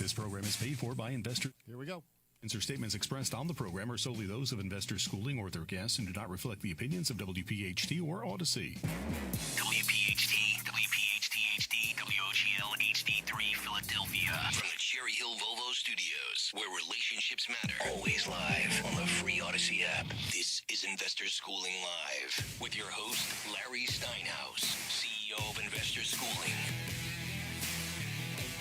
This program is paid for by investors. Here we go. Or statements expressed on the program are solely those of Investor Schooling or their guests and do not reflect the opinions of WPHT or Odyssey. WPHT, WPHT HD, WOGL HD3 Philadelphia. From the Cherry Hill Volvo Studios, where relationships matter. Always live on the free Odyssey app. This is Investor Schooling Live with your host, Larry Steinhaus, CEO of Investor Schooling.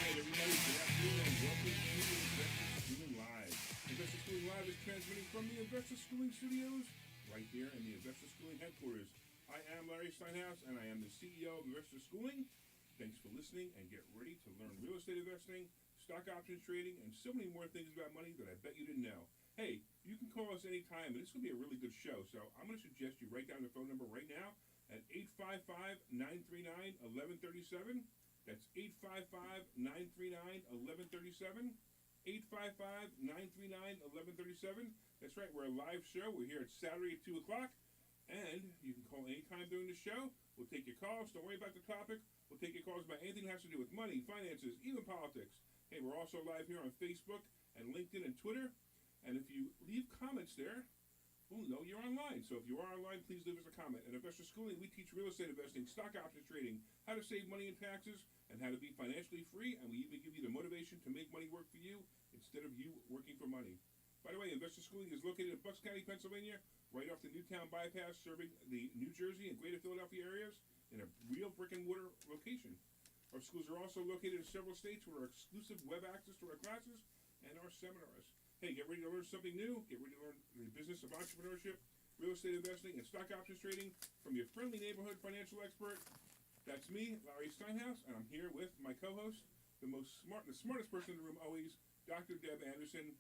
Okay, everybody, good afternoon and welcome to Investor Schooling Live. Investor Schooling Live is transmitting from the Investor Schooling Studios right here in the Investor Schooling headquarters. I am Larry Steinhaus and I am the CEO of Investor Schooling. Thanks for listening and get ready to learn real estate investing, stock options trading, and so many more things about money that I bet you didn't know. Hey, you can call us anytime and it's going to be a really good show. So I'm going to suggest you write down the phone number right now at 855-939-1137. That's 855-939-1137. 855-939-1137. That's right, we're a live show. We're here at Saturday at 2 o'clock. And you can call anytime during the show. We'll take your calls. Don't worry about the topic. We'll take your calls about anything that has to do with money, finances, even politics. Hey, we're also live here on Facebook and LinkedIn and Twitter. And if you leave comments there, we'll know you're online. So if you are online, please leave us a comment. At Investor Schooling, we teach real estate investing, stock options trading, how to save money and taxes, and how to be financially free. And we even give you the motivation to make money work for you instead of you working for money. By the way, Investor Schooling is located in Bucks County, Pennsylvania, right off the Newtown bypass, serving the New Jersey and Greater Philadelphia areas in a real brick-and-mortar location. Our schools are also located in several states with our exclusive web access to our classes and our seminars. Hey, get ready to learn something new. Get ready to learn the business of entrepreneurship, real estate investing, and stock options trading from your friendly neighborhood financial expert. That's me, Larry Steinhaus, and I'm here with my co-host, the smartest person in the room always, Dr. Deb Anderson,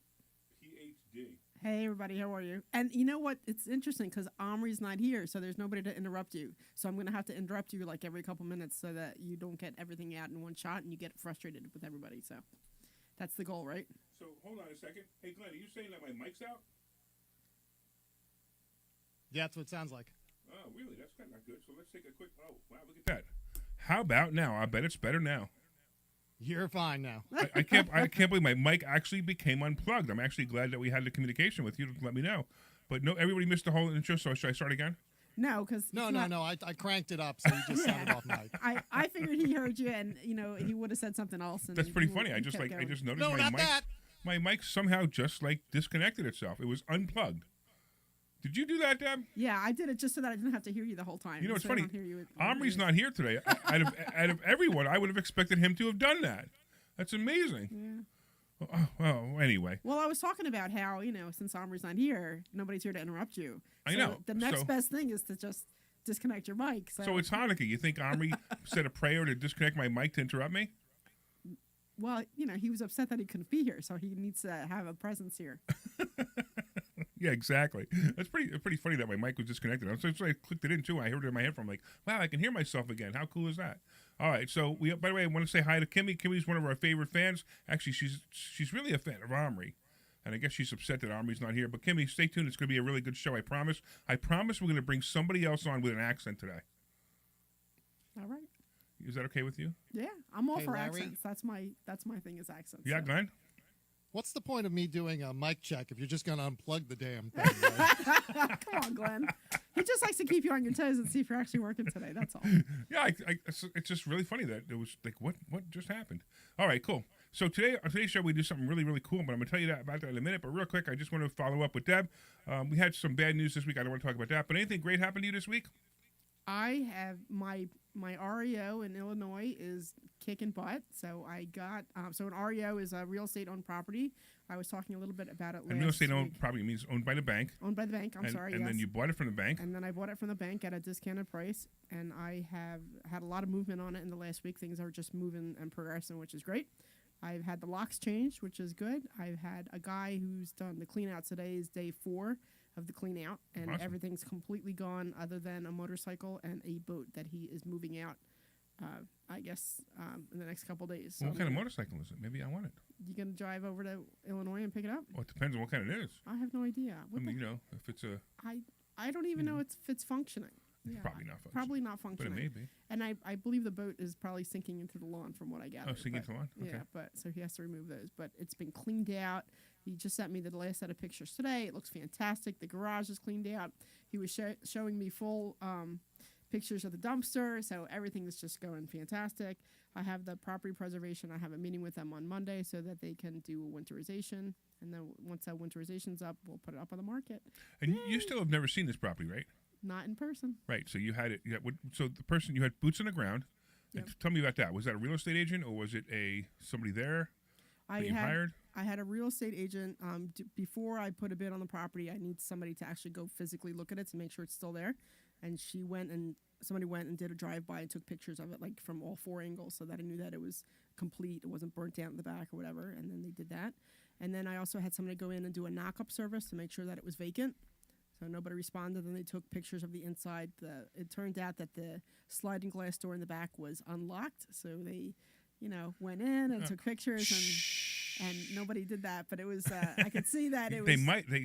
PhD. Hey, everybody, how are you? And you know what? It's interesting because Omri's not here, so there's nobody to interrupt you. So I'm going to have to interrupt you like every couple minutes so that you don't get everything out in one shot and you get frustrated with everybody. So that's the goal, right? So hold on a second. Hey, Glenn, are you saying that my mic's out? Yeah, that's what it sounds like. Oh, really? That's kind of not good. So let's take a quick... Oh, wow, look at that. How about now? I bet it's better now. You're fine now. I can't believe my mic actually became unplugged. I'm actually glad that we had the communication with you to let me know. But no, everybody missed the whole intro, so should I start again? No, because... No. I cranked it up, so you just sounded off mic. I figured he heard you, and, he would have said something else. And that's pretty funny. I just noticed my mic somehow just, disconnected itself. It was unplugged. Did you do that, Deb? Yeah, I did it just so that I didn't have to hear you the whole time. You know, it's so funny. Omri's not here today. out of everyone, I would have expected him to have done that. That's amazing. Yeah. Well, anyway. Well, I was talking about how, since Omri's not here, nobody's here to interrupt you. I know. The next best thing is to just disconnect your mic. So it's Hanukkah. You think Omri said a prayer to disconnect my mic to interrupt me? Well, he was upset that he couldn't be here, so he needs to have a presence here. Yeah, exactly. That's pretty funny that my mic was disconnected. So I clicked it in too. I heard it in my headphone. I'm like, wow, I can hear myself again. How cool is that? All right. So by the way, I want to say hi to Kimmy. Kimmy's one of our favorite fans. Actually, she's really a fan of Omri, and I guess she's upset that Omri's not here. But Kimmy, stay tuned. It's going to be a really good show. I promise. We're going to bring somebody else on with an accent today. All right. Is that okay with you? Yeah, I'm all for Larry? accents. That's my thing is accents. Yeah, so. Glenn. What's the point of me doing a mic check if you're just going to unplug the damn thing? Right? Come on, Glenn. He just likes to keep you on your toes and see if you're actually working today. That's all. Yeah, it's just really funny that it was like, what just happened? All right, cool. So on today's show, we do something really, really cool, but I'm going to tell you about that in a minute. But real quick, I just want to follow up with Deb. We had some bad news this week. I don't want to talk about that. But anything great happened to you this week? I have my REO in Illinois is kicking butt. So I got so an REO is a real estate owned property. I was talking a little bit about it last week. And real estate owned property means owned by the bank. Owned by the bank. I'm sorry. And yes. then you bought it from the bank. And then I bought it from the bank at a discounted price. And I have had a lot of movement on it in the last week. Things are just moving and progressing, which is great. I've had the locks changed, which is good. I've had a guy who's done the clean out. Today is day 4 of the clean out, and awesome. Everything's completely gone other than a motorcycle and a boat that he is moving out, I guess, in the next couple days. So what kind of motorcycle is it? Maybe I want it. You going to drive over to Illinois and pick it up? Well, it depends on what kind it is. I have no idea. If it's a... I don't even know if it's functioning. Yeah, Probably not functioning. Probably not But it functioning. may be. And I believe the boat is probably sinking into the lawn from what I gather. Oh, sinking into the lawn? Okay. Yeah, but so he has to remove those. But it's been cleaned out. He just sent me the last set of pictures today. It looks fantastic. The garage is cleaned out. He was showing me full pictures of the dumpster, so everything is just going fantastic. I have the property preservation. I have a meeting with them on Monday so that they can do a winterization. And then once that winterization's up, we'll put it up on the market. And you still have never seen this property, right? Not in person. Right. So you had it. So the person, you had boots on the ground. Yep. And tell me about that. Was that a real estate agent or was it somebody there that you hired? I had a real estate agent. Before I put a bid on the property, I need somebody to actually go physically look at it to make sure it's still there. And somebody went and did a drive-by and took pictures of it, like from all 4 angles, so that I knew that it was complete. It wasn't burnt down in the back or whatever. And then they did that. And then I also had somebody go in and do a knock-up service to make sure that it was vacant. So nobody responded. Then they took pictures of the inside. It turned out that the sliding glass door in the back was unlocked. So they, went in and took pictures and nobody did that. But it was, I could see that it was.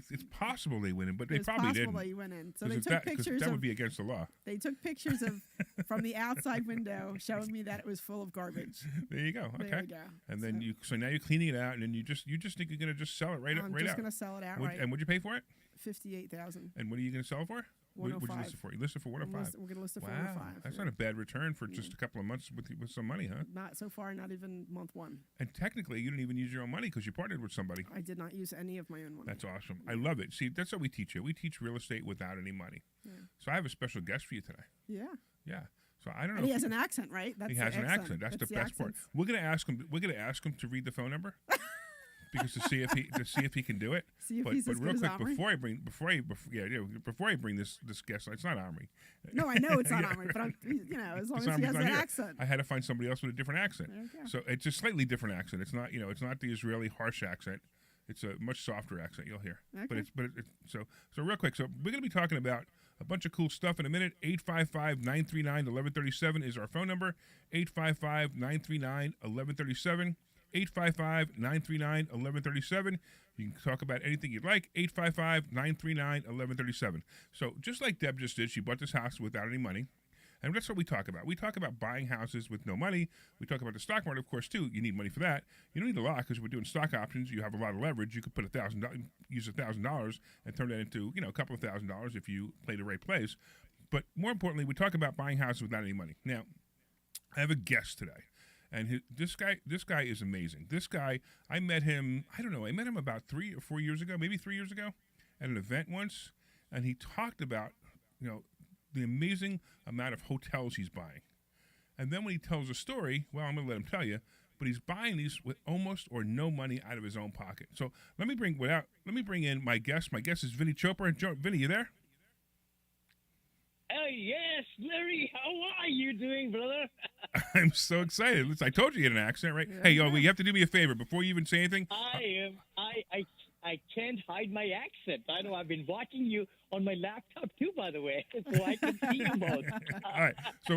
It's possible they went in, but they probably didn't. It's possible that you went in. So they took pictures. That would be against the law. They took pictures of from the outside window showing me that it was full of garbage. There you go. Okay. There we go. And then so now you're cleaning it out, and then you just think you're gonna just sell it right out. I'm just gonna sell it outright. And what'd you pay for it? $58,000. And what are you gonna sell it for? What'd you 105. list it for? You listed for 105. We're gonna list it for Wow, 105. that's not a bad return for just a couple of months with some money, huh? Not so far. Not even month 1. And technically, you didn't even use your own money because you partnered with somebody. I did not use any of my own money. That's awesome. I love it. See, that's what we teach you. We teach real estate without any money. Yeah. So I have a special guest for you today. Yeah. Yeah. So I don't know. And he has an accent, right? That's he has an accent. That's the best part. We're gonna ask him. We're gonna ask him to read the phone number because to see if he can do it. See if but he's but as real good quick as Omri. before I bring this guest, it's not Omri. No, I know it's not Omri, but as long as he has that accent. I had to find somebody else with a different accent. There you go. So it's a slightly different accent. It's not it's not the Israeli harsh accent. It's a much softer accent you'll hear. Okay. But it's so real quick. So we're gonna be talking about a bunch of cool stuff in a minute. 855-939-1137 is our phone number. 855-939-1137. 855-939-1137. You can talk about anything you'd like. 855-939-1137. So just like Deb just did, she bought this house without any money. And that's what we talk about. We talk about buying houses with no money. We talk about the stock market, of course, too. You need money for that. You don't need a lot because we're doing stock options. You have a lot of leverage. You could put use $1,000 and turn that into a couple of $1,000s if you play the right plays. But more importantly, we talk about buying houses without any money. Now, I have a guest today. And this guy is amazing. This guy, I met him about 3 or 4 years ago, maybe 3 years ago, at an event once, and he talked about, the amazing amount of hotels he's buying. And then when he tells a story, well, I'm going to let him tell you, but he's buying these with almost or no money out of his own pocket. So let me bring in my guest. My guest is Vinney Chopra. Vinney, you there? Yes, Larry, how are you doing, brother? I'm so excited. Listen, I told you had an accent, right? Yeah. Hey, you have to do me a favor before you even say anything. I can't hide my accent. I know I've been watching you on my laptop too, by the way, so I can see you both. All right.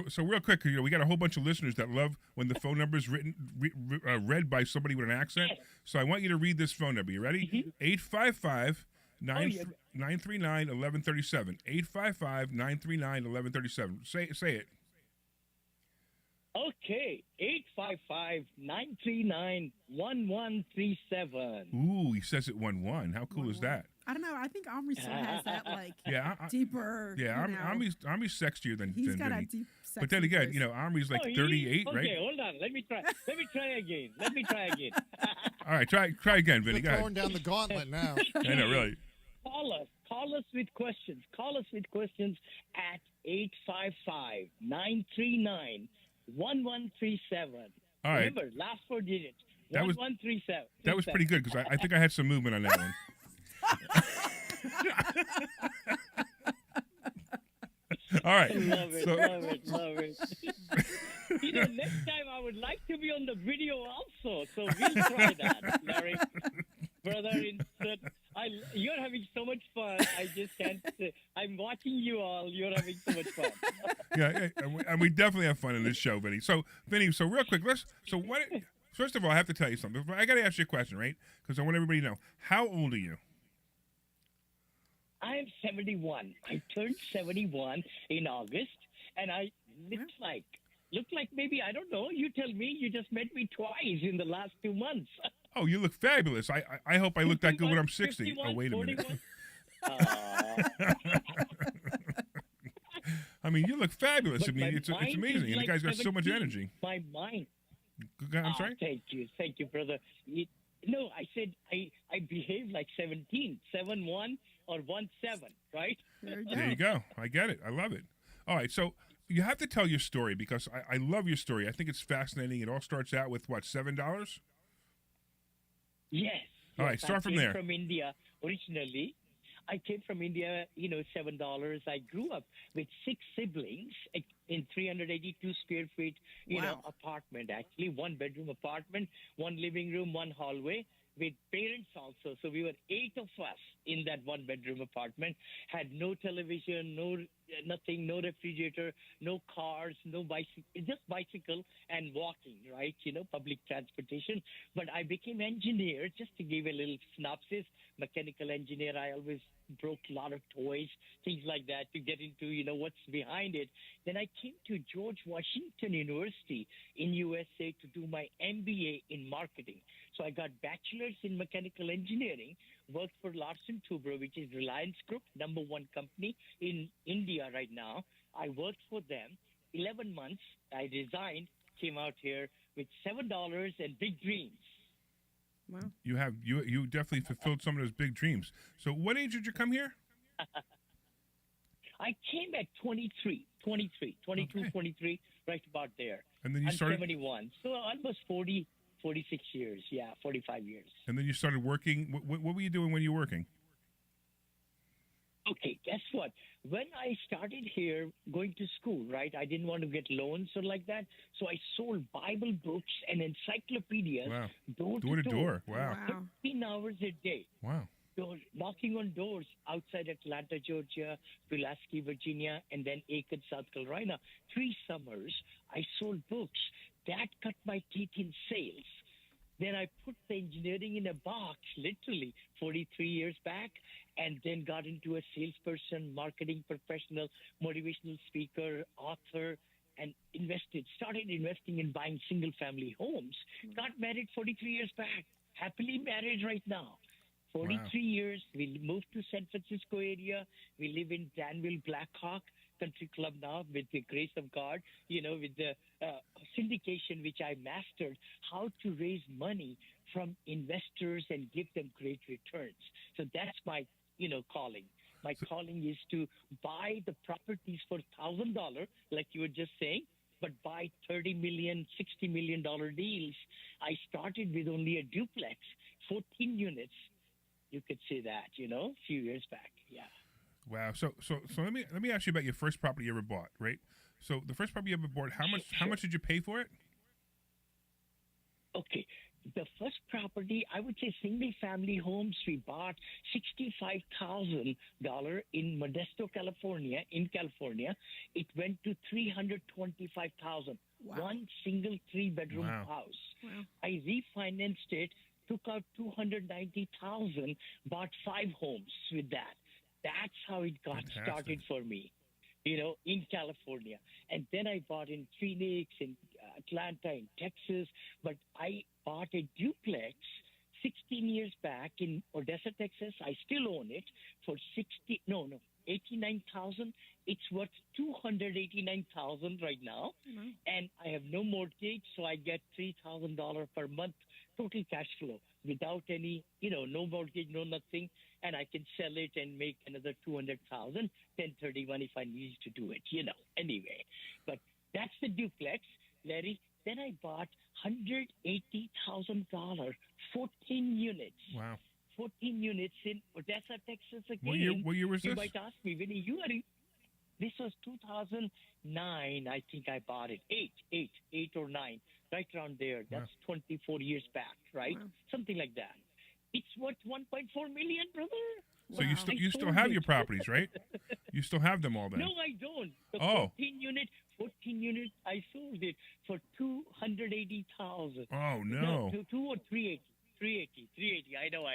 So real quick, we got a whole bunch of listeners that love when the phone number is read by somebody with an accent. So I want you to read this phone number. You ready? 855-939-1137. 855-939-1137. Say it. Okay, 855-939-1137. Ooh, he says it 1-1. How cool is that? I don't know. I think Omri still has that deeper. Yeah, Omri's sexier than he's got Vinney. a deep. Sexy But then again, voice. Omri's like 38, right? Okay, hold on. Let me try again. All right, try again, Vinney. Go You're ahead. throwing down the gauntlet now. I know, really. Call us with questions. Call us with questions at 855-939-1137. All right. Remember, last 4 digits. That was- 1137. That was pretty good because I think I had some movement on that one. All right. Love it. Next time I would like to be on the video also, so we'll try that, Larry. Brother, you're having so much fun. I just can't say. I'm watching you all. You're having so much fun. Yeah, and we definitely have fun in this show, Vinney. So, Vinney, real quick, first of all, I have to tell you something. I got to ask you a question, right? Because I want everybody to know. How old are you? I'm 71. I turned 71 in August, and I look like maybe, I don't know. You tell me. You just met me twice in the last 2 months. Oh, you look fabulous. I hope I look that good when I'm 60. 51, Oh, wait a minute. 41. I mean, you look fabulous. But I mean, my it's mind amazing. is And the guy's got so much 17. energy. My mind. I'm sorry? Thank you, brother. No, I said I behave like 17, 7-1 or 1-7, right? There you go. I get it. I love it. All right, so you have to tell your story because I love your story. I think it's fascinating. It all starts out with, what, $7? Yes. All right, start from I there. came from India originally. I came from India, $7. I grew up with 6 siblings in 382 square feet, apartment, actually. 1-bedroom apartment, 1 living room, 1 hallway with parents also. So we were 8 of us in that 1-bedroom apartment. Had no television, nothing, no refrigerator, no cars, no bicycle, just bicycle and walking, right? Public transportation. But I became engineer, just to give a little synopsis, mechanical engineer. I always broke a lot of toys, things like that, to get into, what's behind it. Then I came to George Washington University in USA to do my MBA in marketing. So I got bachelor's in mechanical engineering, worked for Larsen Toubro, which is Reliance Group, #1 company in India right now. I worked for them 11 months. I resigned, came out here with $7 and big dreams. Wow. You definitely fulfilled some of those big dreams. So what age did you come here? I came at 22, Okay. 23, right about there. And then you I'm started 71, so almost 46 years. Yeah, 45 years. And then you started working. What were you doing when you were working? Okay, guess what? When I started here going to school, right, I didn't want to get loans or like that, so I sold Bible books and encyclopedias Wow. door Door to door. Wow. 15 hours a day. Wow. Knocking on doors outside Atlanta, Georgia, Pulaski, Virginia, and then Aiken, South Carolina. 3 summers, I sold books. That cut my teeth in sales. Then I put the engineering in a box, literally, 43 years back, and then got into a salesperson, marketing professional, motivational speaker, author, and started investing in buying single-family homes. Got married 43 years back. Happily married right now. 43 years. We moved to San Francisco area. We live in Danville, Blackhawk Country Club now, with the grace of God, with the syndication, which I mastered, how to raise money from investors and give them great returns. So that's my, calling. My calling is to buy the properties for $1,000, like you were just saying, but buy $30 million, $60 million deals. I started with only a duplex, 14 units. You could say that, a few years back. Yeah. Wow. So let me ask you about your first property you ever bought, right? So the first property you ever bought, how much did you pay for it? Okay. The first property, I would say single-family homes, we bought $65,000 in Modesto, California. It went to $325,000. Wow. One single 3-bedroom Wow. house. Wow. I refinanced it, took out $290,000, bought 5 homes with that. That's how it got Fantastic. started for me, in California. And then I bought in Phoenix, in Atlanta, in Texas. But I bought a duplex 16 years back in Odessa, Texas. I still own it for $89,000. It's worth $289,000 right now. Mm-hmm. And I have no mortgage, so I get $3,000 per month total cash flow without any, no mortgage, no nothing. And I can sell it and make another $200,000, 1031 if I need to do it, Anyway, but that's the duplex, Larry. Then I bought $180,000, 14 units. Wow. 14 units in Odessa, Texas again. What year was You this? might ask me, Vinny, this was 2009, I think I bought it. 8 or 9, right around there. That's 24 years back, right? Wow. Something like that. It's worth $1.4 million, brother. So Wow. you still sold have it. your properties, right? You still have them all then? No, I don't. The Oh. 14 units, I sold it for $280,000. Oh no. 2 or 380. 380. I know.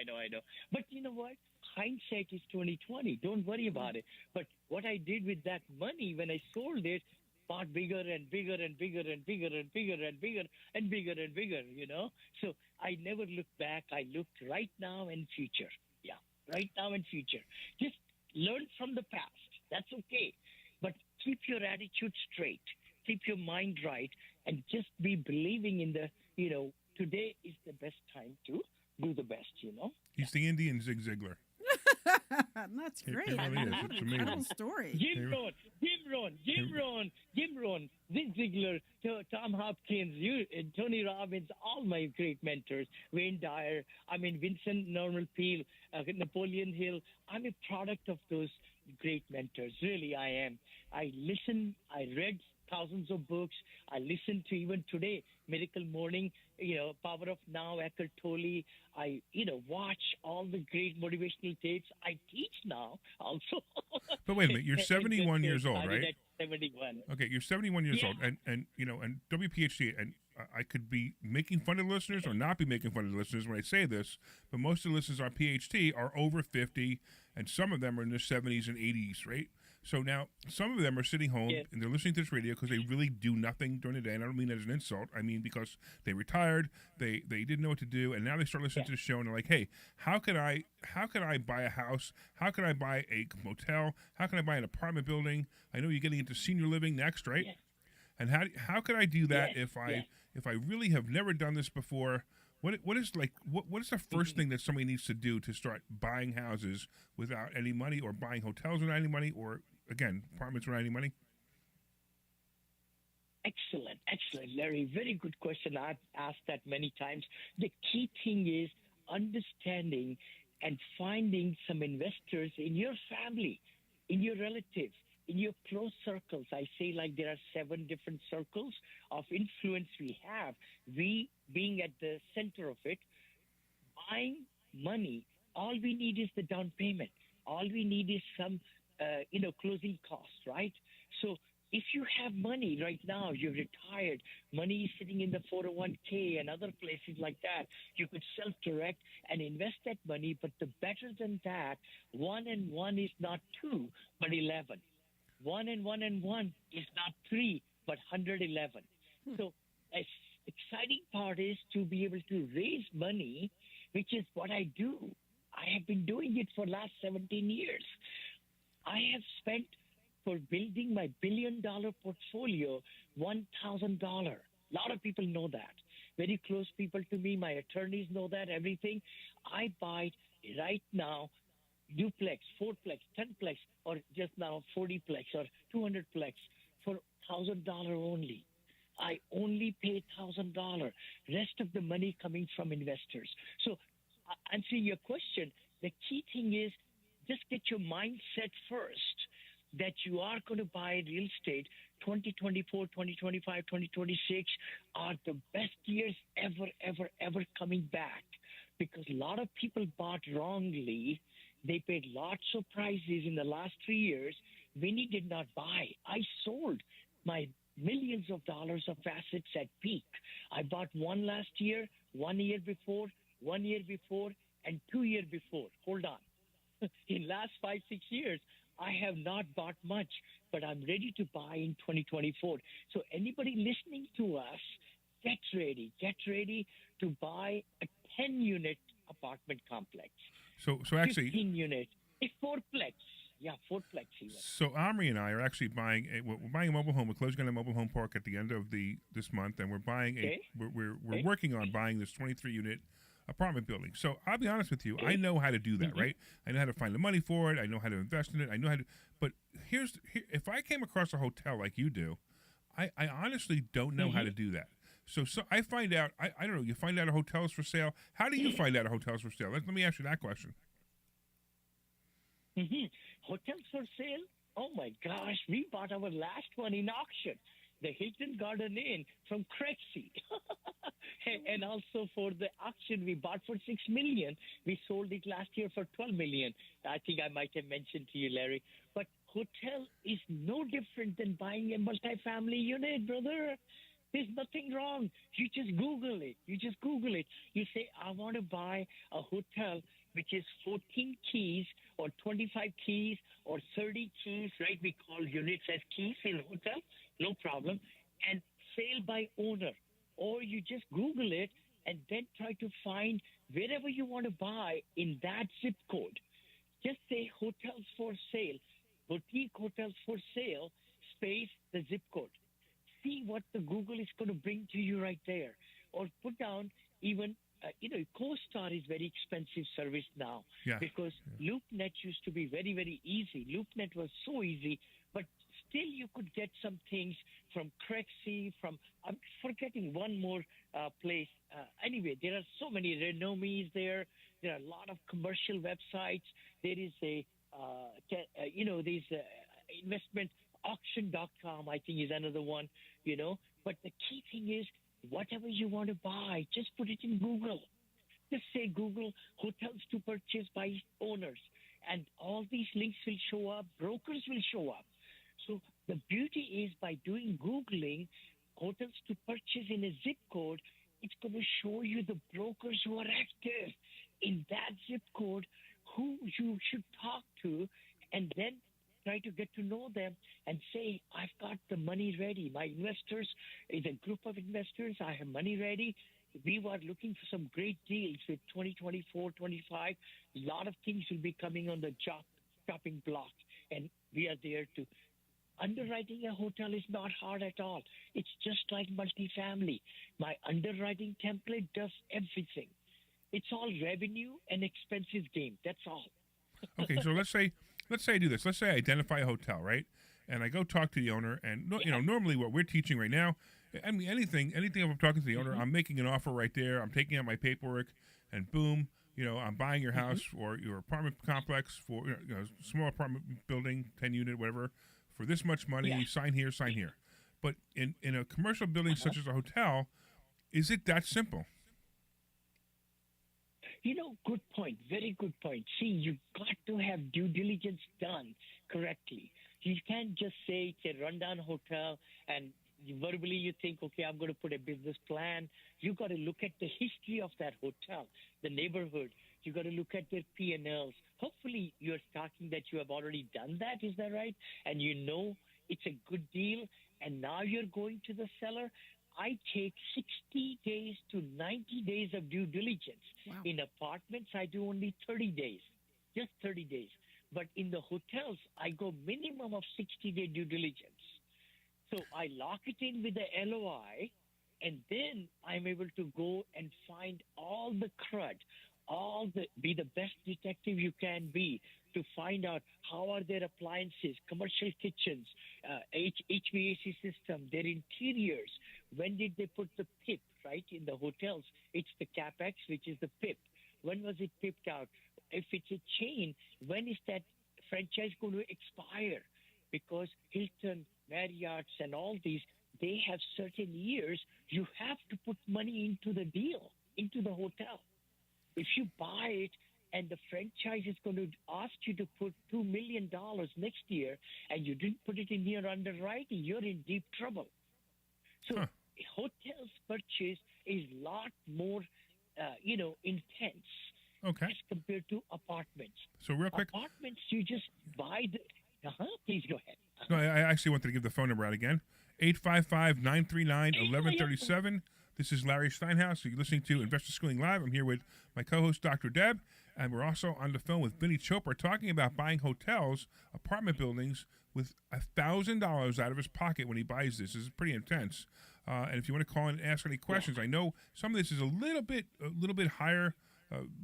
But you know what? hindsight is 2020. Don't worry about it. But what I did with that money when I sold it, bought bigger and bigger and bigger and bigger and bigger and bigger and bigger and bigger, you know. So I never looked back. I looked right now and future. Yeah, right now and future. Just learn from the past. That's okay. But keep your attitude straight. Keep your mind right. And just be believing in the, you know, today is the best time to do the best, you know. He's the Indian Zig Ziglar. That's great. It really is. What It's an incredible amazing. story. Jim Rohn, Zig Ziglar, Tom Hopkins, Tony Robbins, all my great mentors, Wayne Dyer, Vincent Norman Peale, Napoleon Hill. I'm a product of those great mentors. Really, I am. I read thousands of books. I listen to even today, Miracle Morning, Power of Now, Eckhart Tolle. I, watch all the great motivational tapes. I teach now also. But wait a minute, you're 71 years old, right? At 71. Okay, you're 71 years Yeah. old, and WPHT, and I could be making fun of the listeners or not be making fun of the listeners when I say this, but most of the listeners on PHT are over 50, and some of them are in their 70s and 80s, right? So now some of them are sitting home and they're listening to this radio because they really do nothing during the day. And I don't mean that as an insult. I mean because they retired, they didn't know what to do, and now they start listening to the show and they're like, "Hey, how can I buy a house? How can I buy a motel? How can I buy an apartment building? I know you're getting into senior living next, right? Yes. And how can I do that Yes. if I really have never done this before?" What is the first thing that somebody needs to do to start buying houses without any money, or buying hotels without any money, or again apartments without any money? Excellent, Larry. Very good question. I've asked that many times. The key thing is understanding and finding some investors in your family, in your relatives, in your close circles. I say like there are 7 different circles of influence we have. We being at the center of it, buying money, all we need is the down payment. All we need is some, closing costs, right? So if you have money right now, you're retired, money is sitting in the 401k and other places like that, you could self-direct and invest that money. But the better than that, 1 and 1 is not 2, but 11. 1 and 1 and 1 is not 3, but 111. So a exciting part is to be able to raise money, which is what I do. I have been doing it for the last 17 years. I have spent for building my $1 billion portfolio $1,000. A lot of people know that. Very close people to me, my attorneys know that, everything. I buy right now duplex, 4plex, 10plex, or just now 40plex or 200plex for $1,000 only. I only pay $1,000. Rest of the money coming from investors. So, answering your question, the key thing is just get your mindset first that you are going to buy real estate. 2024, 2025, 2026 are the best years ever coming back, because a lot of people bought wrongly. They paid lots of prices in the last 3 years. Vinney did not buy. I sold my millions of dollars of assets at peak. I bought one last year, 1 year before, 1 year before, and 2 years before. Hold on. In last 5-6 years, I have not bought much, but I'm ready to buy in 2024. So anybody listening to us, get ready to buy a 10-unit apartment complex. So actually, 15 unit, a 4plex. Yeah, 4plex even. So Omri and I are actually buying we're buying a mobile home. We're closing on a mobile home park at the end of this month, and we're buying we're working on buying this 23-unit apartment building. So I'll be honest with you, I know how to do that, right? I know how to find the money for it. I know how to invest in it. I know how to. But if I came across a hotel like you do, I honestly don't know how to do that. So I find out. I don't know. You find out a hotel's for sale. How do you find out a hotel's for sale? Let me ask you that question. Hotels for sale? Oh my gosh, we bought our last one in auction, the Hilton Garden Inn from Crexy. And also for the auction we bought for $6 million. We sold it last year for $12 million. I think I might have mentioned to you, Larry. But hotel is no different than buying a multifamily unit, brother. There's nothing wrong. You just Google it. You say, I want to buy a hotel which is 14 keys or 25 keys or 30 keys, right? We call units as keys in hotel, no problem. And sale by owner. Or you just Google it and then try to find wherever you want to buy in that zip code. Just say hotels for sale, boutique hotels for sale, space, the zip code. See what the Google is going to bring to you right there. Or put down even, CoStar is very expensive service now because LoopNet used to be very, very easy. LoopNet was so easy, but still you could get some things from Crexy, I'm forgetting one more place. Anyway, there are so many. Renomies there. There are a lot of commercial websites. There is there's investment auction.com, I think is another one, But the key thing is, whatever you want to buy, just put it in Google. Just say Google hotels to purchase by owners. And all these links will show up. Brokers will show up. So the beauty is by doing Googling hotels to purchase in a zip code, it's going to show you the brokers who are active in that zip code, who you should talk to, and then try to get to know them and say, I've got the money ready. My investors is a group of investors. I have money ready. We were looking for some great deals with 2024, 25. A lot of things will be coming on the chopping block, and we are there to. Underwriting a hotel is not hard at all. It's just like multifamily. My underwriting template does everything. It's all revenue and expenses game. That's all. Okay, so let's say I do this. Let's say I identify a hotel, right? And I go talk to the owner. And normally what we're teaching right now, I mean anything. If I'm talking to the owner, I'm making an offer right there. I'm taking out my paperwork, and boom, I'm buying your house or your apartment complex for small apartment building, 10-unit, whatever. For this much money, sign here, sign here. But in a commercial building such as a hotel, is it that simple? Good point. Very good point. See, you've got to have due diligence done correctly. You can't just say it's a rundown hotel and verbally you think, okay, I'm going to put a business plan. You've got to look at the history of that hotel, the neighborhood. You got to look at their P&Ls. Hopefully, you're talking that you have already done that. Is that right? And it's a good deal. And now you're going to the seller. I take 60 days to 90 days of due diligence. Wow. In apartments, I do only 30 days, just 30 days. But in the hotels, I go minimum of 60-day due diligence. So I lock it in with the LOI, and then I'm able to go and find all the crud, be the best detective you can be to find out how are their appliances, commercial kitchens, HVAC system, their interiors. When did they put the PIP, right? In the hotels, it's the CapEx, which is the PIP. When was it pipped out? If it's a chain, when is that franchise going to expire? Because Hilton, Marriott's, and all these, they have certain years. You have to put money into the deal, into the hotel. If you buy it and the franchise is going to ask you to put $2 million next year and you didn't put it in your underwriting, you're in deep trouble. So hotels purchase is a lot more, intense as compared to apartments. So real quick. Apartments, you just buy the... Please go ahead. No, I actually wanted to give the phone number out again. 855-939-1137. This is Larry Steinhaus. You're listening to Investor Schooling Live. I'm here with my co-host, Dr. Deb, and we're also on the phone with Vinney Chopra talking about buying hotels, apartment buildings, with $1,000 out of his pocket when he buys this. This is pretty intense. And if you want to call in and ask any questions, I know some of this is a little bit higher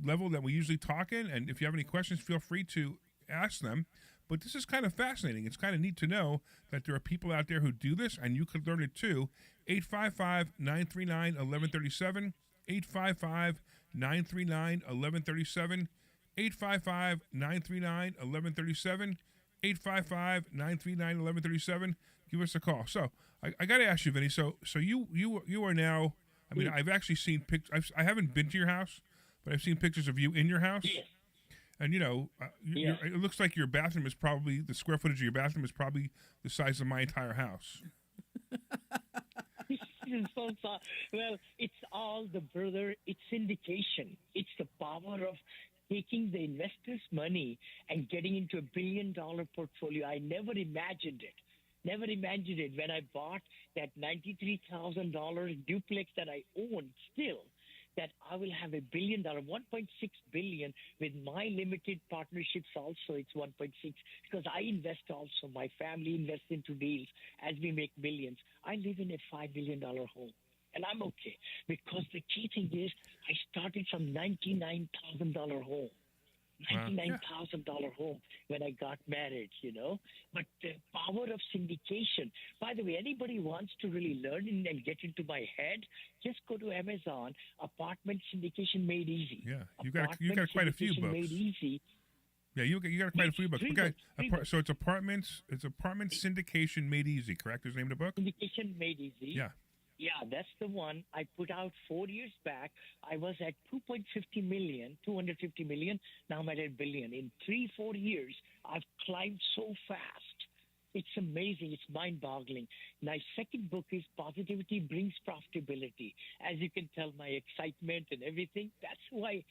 level than we usually talk in, and if you have any questions, feel free to ask them. But this is kind of fascinating. It's kind of neat to know that there are people out there who do this, and you could learn it too. 855-939-1137, 855-939-1137, 855-939-1137, 855-939-1137. Give us a call. So I got to ask you, Vinney. So you are now. I mean, I've actually seen pictures. I haven't been to your house, but I've seen pictures of you in your house. Yes. And it looks like your bathroom is probably the square footage of your bathroom is probably the size of my entire house. Well, it's all it's syndication. It's the power of taking the investors' money and getting into a $1 billion portfolio. I never imagined it. Never imagined it when I bought that $93,000 duplex that I own still, that I will have $1 billion, $1.6 billion with my limited partnerships also. It's 1.6 because I invest also. My family invests into deals as we make millions. I live in a $5 million home. And I'm okay because the key thing is I started from $99,000 home. $99,000 home when I got married, But the power of syndication. By the way, anybody wants to really learn and get into my head, just go to Amazon. Apartment syndication made easy. Yeah, you got quite a few books. Made easy. Yeah, you got quite a few books. Three Okay, books. so it's apartment syndication made easy, correct? Is the name of the book? Syndication made easy. Yeah. Yeah, that's the one I put out 4 years back. I was at 250 million. Now I'm at $1 billion. In 3-4 years, I've climbed so fast. It's amazing. It's mind-boggling. My second book is Positivity Brings Profitability. As you can tell, my excitement and everything, that's who I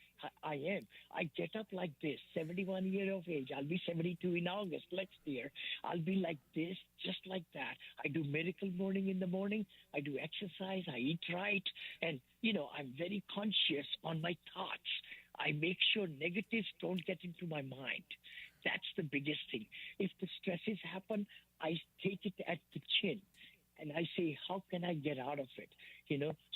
am. I get up like this, 71 years of age. I'll be 72 in August next year. I'll be like this, just like that. I do miracle morning in the morning. I do exercise. I eat right. And, I'm very conscious on my thoughts. I make sure negatives don't get into my mind. That's the biggest thing. If the stresses happen, I take it at the chin and I say, how can I get out of it?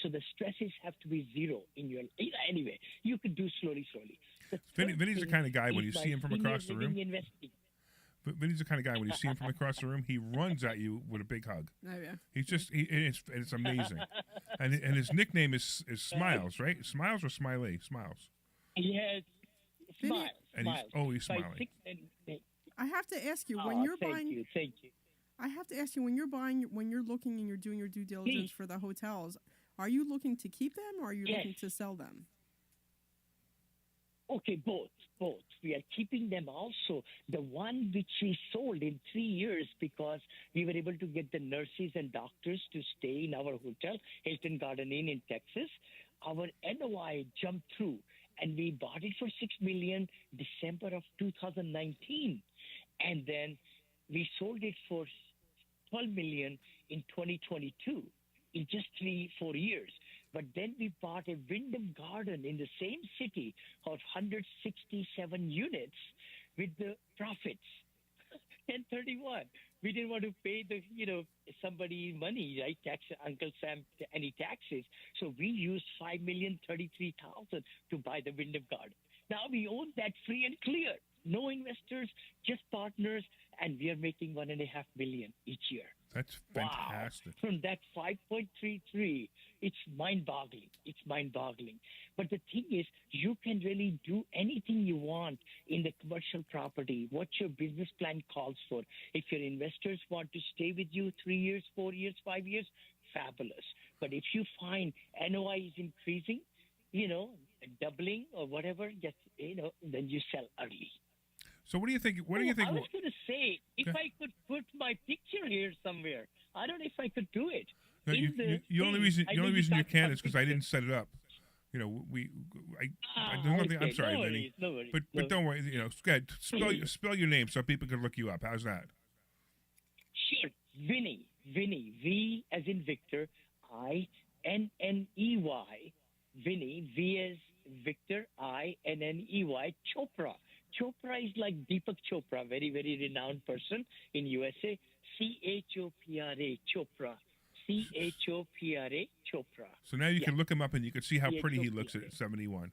So the stresses have to be zero in your life. Anyway, you could do slowly. Vinny's the kind of guy when you see him from across the room. Vinny's the kind of guy when you see him from across the room, he runs at you with a big hug. Oh, yeah. He's just, it's amazing. and his nickname is Smiles, right? Smiles or Smiley? Smiles. Yes. Smile. And he's always smiling. I have to ask you, when you're buying... Thank you. I have to ask you, when you're looking and you're doing your due diligence for the hotels, are you looking to keep them or are you looking to sell them? Okay, both. We are keeping them also. The one which we sold in 3 years because we were able to get the nurses and doctors to stay in our hotel, Hilton Garden Inn in Texas. Our NOI jumped through, and we bought it for $6 million December of 2019. And then we sold it for $12 million in 2022 in just 3-4 years. But then we bought a Wyndham Garden in the same city of 167 units with the profits. 1031. We didn't want to pay somebody money, right? Uncle Sam, any taxes. So we used $5,033,000 to buy the Wyndham Garden. Now we own that free and clear. No investors, just partners, and we are making $1.5 million each year. That's fantastic. Wow. From that 5.33, it's mind-boggling. But the thing is, you can really do anything you want in the commercial property, what your business plan calls for. If your investors want to stay with you 3 years, 4 years, 5 years, fabulous. But if you find NOI is increasing, doubling or whatever, then you sell early. So what do you think? I was going to say, if I could put my picture here somewhere, I don't know if I could do it. No, the only reason you can is because I didn't set it up. I'm sorry, Vinny. No worries. But don't worry. Go ahead, spell your name so people can look you up. How's that? Sure, Vinney, V as in Victor, I-N-N-E-Y, Vinney, V as Victor, I-N-N-E-Y, Chopra. Chopra is like Deepak Chopra, very, very renowned person in USA. C-H-O-P-R-A, Chopra. C-H-O-P-R-A, Chopra. So now you can look him up and you can see how pretty he looks at 71.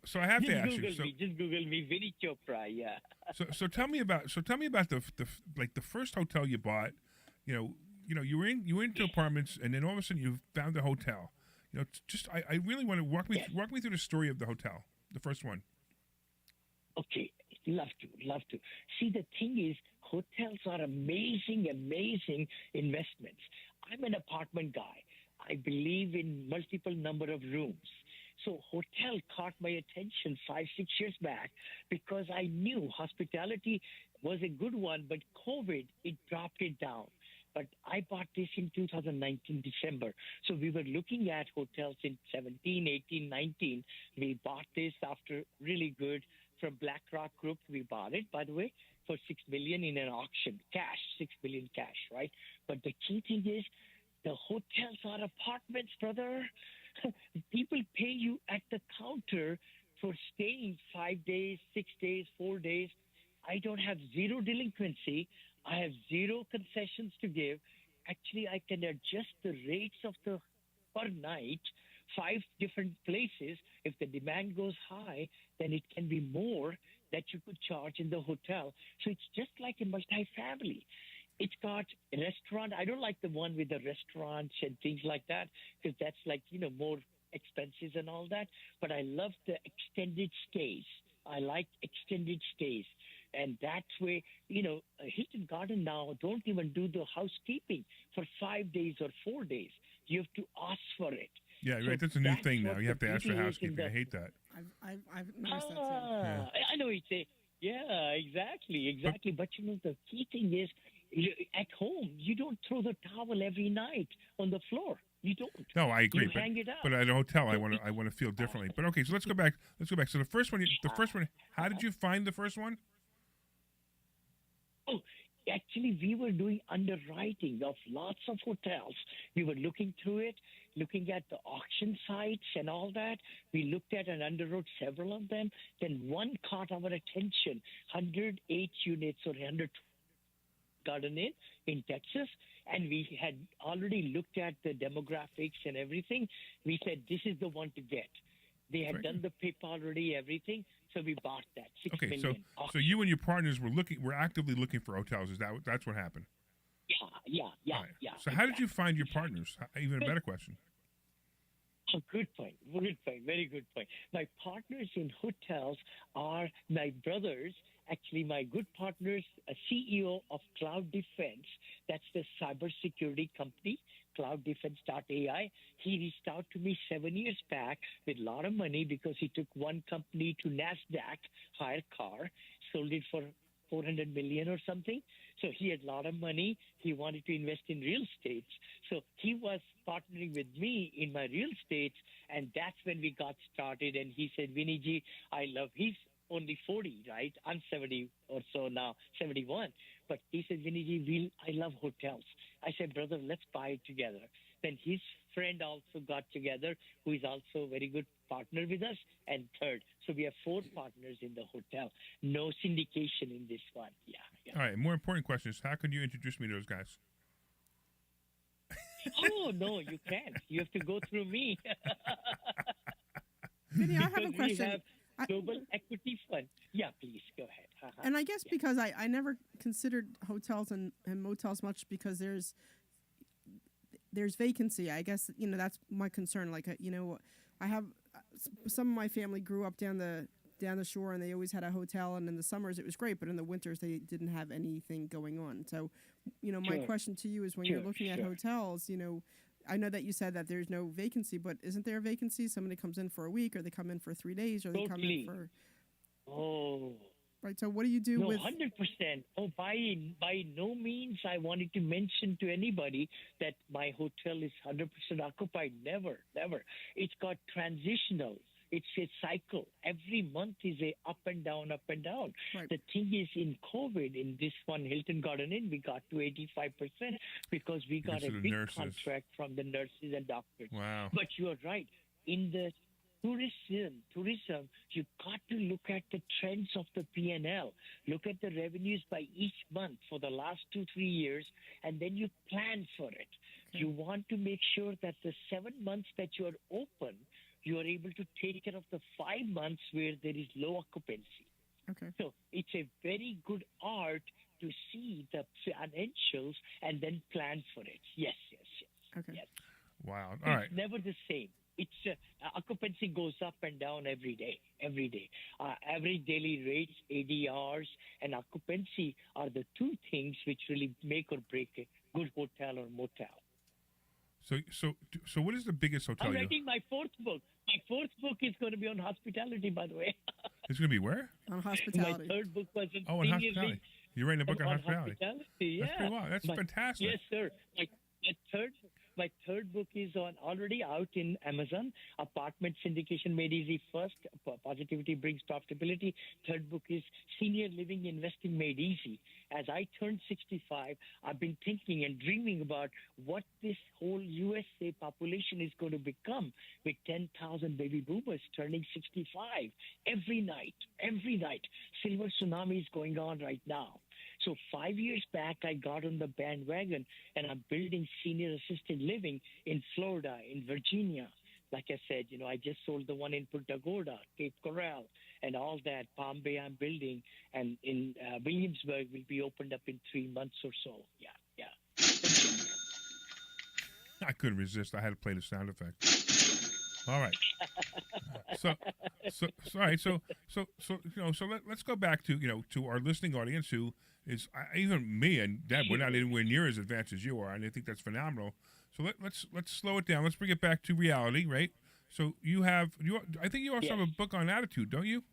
So I have to ask you. Just Google me, Vinney Chopra. Yeah. So tell me about the first hotel you bought. You were into apartments, and then all of a sudden you found a hotel. I really want to walk me through the story of the hotel, the first one. Okay, love to. See, the thing is, hotels are amazing investments. I'm an apartment guy. I believe in multiple number of rooms. So hotel caught my attention 5-6 years back because I knew hospitality was a good one, but COVID, it dropped it down. But I bought this in 2019 December. So we were looking at hotels in 17, 18, 19. We bought this after really good from BlackRock Group. We bought it, by the way, for $6 million in an auction, cash, $6 million cash, right? But the key thing is the hotels are apartments, brother. People pay you at the counter for staying 5 days, 6 days, 4 days. I don't have zero delinquency. I have zero concessions to give. Actually, I can adjust the rates of the per night, 5 different places. If the demand goes high, then it can be more that you could charge in the hotel. So it's just like a multifamily. It's got a restaurant. I don't like the one with the restaurants and things like that because that's like, more expenses and all that. But I love the extended stays. I like extended stays. And that's where, Hilton Garden now don't even do the housekeeping for 5 days or 4 days. You have to ask for it. Yeah, So right. That's a new that's thing now. what You have the to ask for beauty is in housekeeping. I the- hate that. I've noticed that too. Ah, I know it's a yeah, exactly. But the key thing is, at home you don't throw the towel every night on the floor. You don't. No, I agree. You hang it up. But at a hotel, I want to feel differently. But okay, so let's go back. So the first one, how did you find the first one? Oh, actually, we were doing underwriting of lots of hotels. We were looking through it, looking at the auction sites and all that. We looked at and underwrote several of them. Then one caught our attention, 108 units or 100 Garden Inn in Texas. And we had already looked at the demographics and everything. We said, this is the one to get. They had done the PIP already, everything. So we bought that, $6 million. Okay, so you and your partners were actively looking for hotels. That's what happened? Yeah. All right. So how did you find your partners? Even a better question. Oh, good point. Very good point. My partners in hotels are my brothers. Actually, my good partners, a CEO of Cloud Defense. That's the cybersecurity company, clouddefense.ai. He reached out to me 7 years back with a lot of money because he took one company to NASDAQ, hire car, sold it for $400 million or something. So he had a lot of money. He wanted to invest in real estate. So he was partnering with me in my real estate, and that's when we got started. And he said, Vinney ji, he's only 40, right? I'm 70 or so now, 71. But he said, Vinney ji, I love hotels. I said, brother, let's buy it together. Then his friend also got together, who is also a very good partner with us, and third. So we have 4 partners in the hotel. No syndication in this one. Yeah. All right. More important question is, how can you introduce me to those guys? Oh, no, you can't. You have to go through me. Vinny, I have a Because we question. have Global Equity Fund. Yeah, please, go ahead. And I guess because I never considered hotels and motels much because there's vacancy. I guess, that's my concern. Like, I have some of my family grew up down the shore and they always had a hotel, and in the summers it was great, but in the winters they didn't have anything going on. So, my question to you is when you're looking at hotels, I know that you said that there's no vacancy, but isn't there a vacancy? Somebody comes in for a week, or they come in for 3 days, or they come in for... Oh. Right, so what do you do No, with... 100%. Oh, by no means I wanted to mention to anybody that my hotel is 100% occupied. Never. It's got transitional. It's a cycle. Every month is a up and down. Right. The thing is, in COVID, in this one Hilton Garden Inn, we got to 85% because we got a big contract from the nurses and doctors. Wow. But you are right. In the tourism, you got to look at the trends of the P&L. Look at the revenues by each month for the last 2-3 years, and then you plan for it. Okay. You want to make sure that the 7 months that you are open, you are able to take care of the 5 months where there is low occupancy. Okay. So it's a very good art to see the financials and then plan for it. Yes. Okay. Yes. Wow. All right. It's never the same. It's occupancy goes up and down every day. Average daily rates, ADRs, and occupancy are the 2 things which really make or break a good hotel or motel. So what is the biggest hotel? I'm writing my 4th book. My 4th book is going to be on hospitality, by the way. It's going to be where? On hospitality. My 3rd book was on on hospitality. You're writing a book on hospitality. Yeah. That's pretty wild. That's fantastic. Yes, sir. My third book is already out in Amazon. Apartment Syndication Made Easy first. Positivity Brings Profitability. Third book is Senior Living Investing Made Easy. As I turned 65, I've been thinking and dreaming about what this whole USA population is going to become with 10,000 baby boomers turning 65 every night. Every night. Silver tsunami is going on right now. So 5 years back, I got on the bandwagon, and I'm building senior assisted living in Florida, in Virginia. Like I said, I just sold the one in Punta Gorda, Cape Coral, and all that. Palm Bay I'm building, and in Williamsburg will be opened up in 3 months or so. Yeah. I couldn't resist. I had to play the sound effect. All right. So let's go back to to our listening audience who is even me and Deb. We're not anywhere near as advanced as you are, and I think that's phenomenal. So let's slow it down. Let's bring it back to reality, right? So I think you also have a book on attitude, don't you?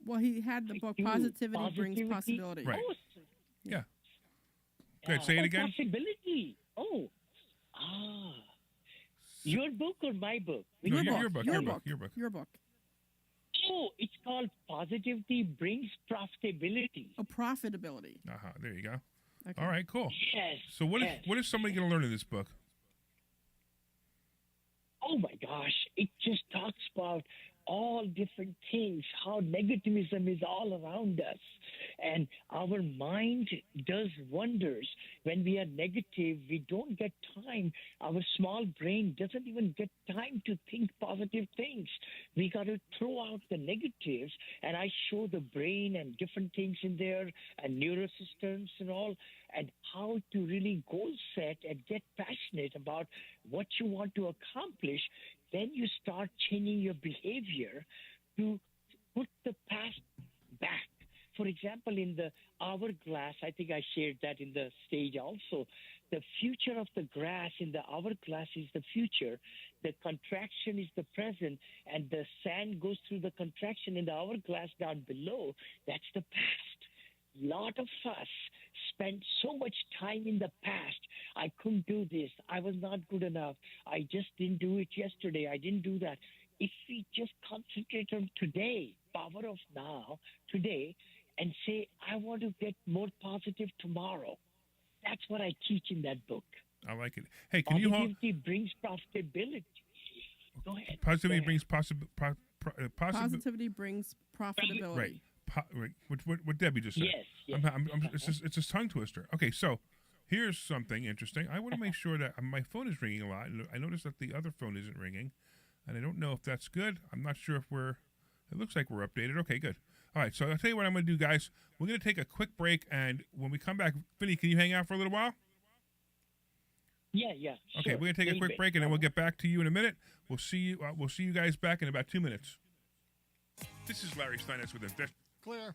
Well, he had the book Positivity Brings Possibility. Right. Yeah. Go ahead, say it again. Possibility. Your book or my book? No, your book. Your book. Oh, it's called Positivity Brings Profitability. Oh, profitability. There you go. Okay. All right, cool. Yes. So what is somebody going to learn in this book? Oh my gosh, it just talks about all different things, how negativism is all around us. And our mind does wonders. When we are negative, we don't get time. Our small brain doesn't even get time to think positive things. We got to throw out the negatives. And I show the brain and different things in there and neurosystems and all, and how to really goal set and get passionate about what you want to accomplish. Then you start changing your behavior to put the past back. For example, in the hourglass, I think I shared that in the stage also. The future of the grass in the hourglass is the future. The contraction is the present, and the sand goes through the contraction in the hourglass down below. That's the past. Lot of us spent so much time in the past. I couldn't do this. I was not good enough. I just didn't do it yesterday. I didn't do that. If we just concentrate on today, power of now, today, and say, I want to get more positive tomorrow. That's what I teach in that book. I like it. Hey, can you hold? Positivity brings profitability. Go ahead. Positivity brings Positivity brings profitability. Right. Right. What Debbie just said. Yes. It's a tongue twister. Okay, so here's something interesting. I want to make sure that my phone is ringing a lot, and I noticed that the other phone isn't ringing, and I don't know if that's good. I'm not sure if it looks like we're updated. Okay, good. All right, so I'll tell you what I'm going to do, guys. We're going to take a quick break, and when we come back, Vinney, can you hang out for a little while? Yeah. Okay, we're going to take a quick break, and then we'll get back to you in a minute. We'll see you guys back in about 2 minutes. This is Larry Steinitz with Invest. Clear.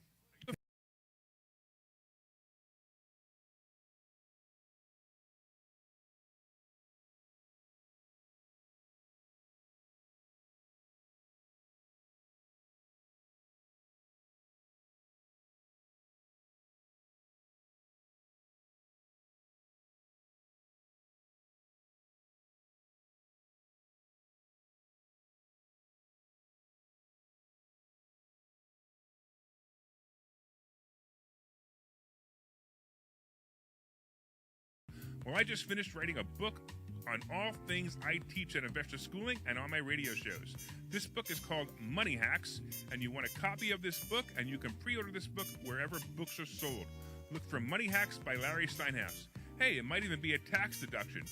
Well, I just finished writing a book on all things I teach at Investor Schooling and on my radio shows. This book is called Money Hacks, and you want a copy of this book, and you can pre-order this book wherever books are sold. Look for Money Hacks by Larry Steinhaus. Hey, it might even be a tax deduction.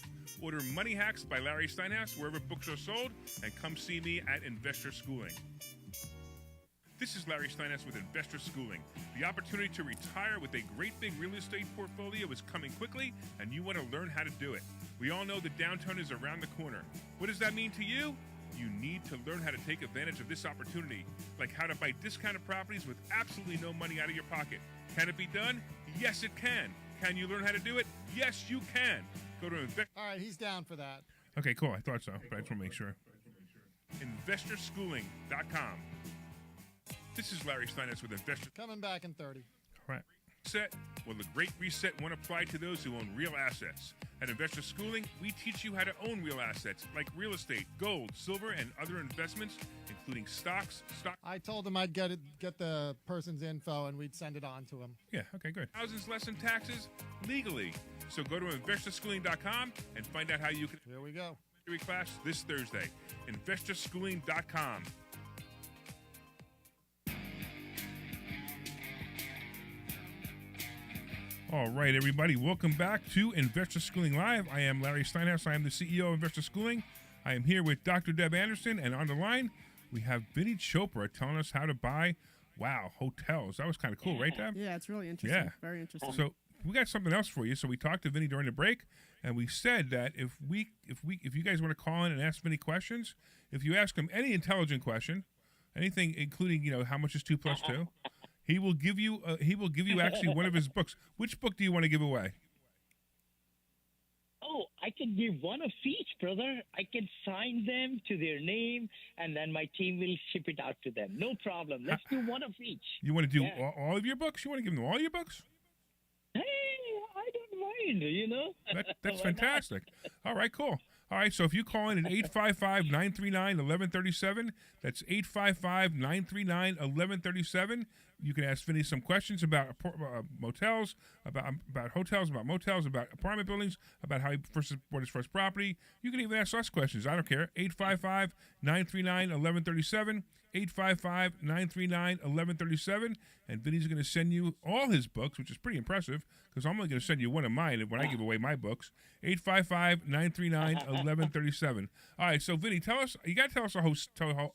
Order Money Hacks by Larry Steinhaus wherever books are sold, and come see me at Investor Schooling. This is Larry Steinhaus with Investor Schooling. The opportunity to retire with a great big real estate portfolio is coming quickly, and you want to learn how to do it. We all know the downturn is around the corner. What does that mean to you? You need to learn how to take advantage of this opportunity, like how to buy discounted properties with absolutely no money out of your pocket. Can it be done? Yes, it can. Can you learn how to do it? Yes, you can. Go to All right, he's down for that. Okay, cool. I thought so, but I just want to make sure. InvestorSchooling.com. This is Larry Steinitz with Investor. Coming back in 30. All right. Reset? Well, the Great Reset won't apply to those who own real assets. At Investor Schooling, we teach you how to own real assets like real estate, gold, silver, and other investments, including stocks. I told him I'd get the person's info and we'd send it on to him. Yeah, okay, good. Thousands less in taxes legally. So go to investorschooling.com and find out how you can. Here we go. Class this Thursday. Investorschooling.com. All right, everybody, welcome back to Investor Schooling Live. I am Larry Steinhaus. I am the CEO of Investor Schooling. I am here with Dr. Deb Anderson, and on the line, we have Vinney Chopra telling us how to buy, hotels. That was kind of cool, right, Deb? Yeah, it's really interesting. Yeah. Very interesting. So we got something else for you. So we talked to Vinney during the break, and we said that if you guys want to call in and ask Vinney questions, if you ask him any intelligent question, anything including how much is 2 + 2. He will give you actually one of his books. Which book do you want to give away? Oh, I can give one of each, brother. I can sign them to their name, and then my team will ship it out to them. No problem. Let's do one of each. You want to do all of your books? You want to give them all your books? Hey, I don't mind, That's fantastic. All right, cool. All right, so if you call in at 855-939-1137, that's 855-939-1137. You can ask Vinney some questions about motels, about hotels, about motels, about apartment buildings, about how he first bought his first property. You can even ask us questions. I don't care. 855-939-1137, 855-939-1137, and Vinney's going to send you all his books, which is pretty impressive because I'm only going to send you one of mine when I give away my books. 855-939-1137. All right, so Vinney, you got to tell us a hotel